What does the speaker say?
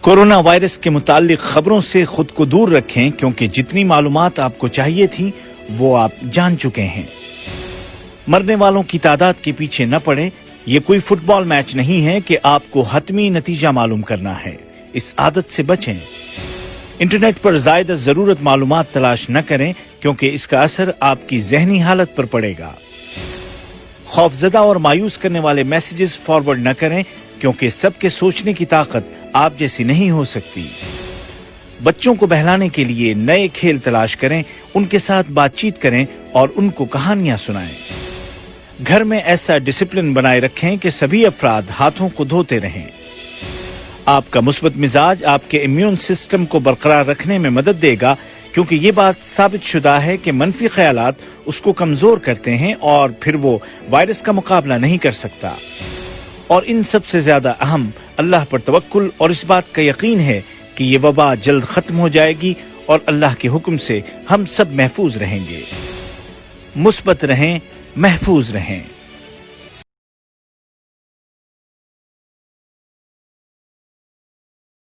Corona virus کے متعلق خبروں سے خود کو دور رکھیں کیونکہ جتنی معلومات آپ کو چاہیے تھی وہ آپ جان چکے ہیں۔ مرنے والوں کی تعداد کے پیچھے نہ پڑے، یہ کوئی فٹ بال میچ نہیں ہے کہ آپ کو حتمی نتیجہ معلوم کرنا ہے۔ اس عادت سے بچیں۔ انٹرنیٹ پر زائد از ضرورت معلومات تلاش نہ کریں کیونکہ اس کا اثر آپ کی ذہنی حالت پر پڑے گا۔ خوفزدہ اور مایوس کرنے والے میسیجز فارورڈ نہ کریں کیونکہ سب کے سوچنے کی طاقت آپ جیسی نہیں ہو سکتی۔ بچوں کو بہلانے کے لیے نئے کھیل تلاش کریں، ان کے ساتھ بات چیت کریں اور ان کو کہانیاں سنائیں۔ گھر میں ایسا ڈسپلن بنائے رکھیں کہ سبھی افراد ہاتھوں کو دھوتے رہیں۔ آپ کا مثبت مزاج آپ کے امیون سسٹم کو برقرار رکھنے میں مدد دے گا کیونکہ یہ بات ثابت شدہ ہے کہ منفی خیالات اس کو کمزور کرتے ہیں اور پھر وہ وائرس کا مقابلہ نہیں کر سکتا۔ اور ان سب سے زیادہ اہم اللہ پر توکل اور اس بات کا یقین ہے کہ یہ وبا جلد ختم ہو جائے گی اور اللہ کے حکم سے ہم سب محفوظ رہیں گے۔ مثبت رہیں، محفوظ رہیں۔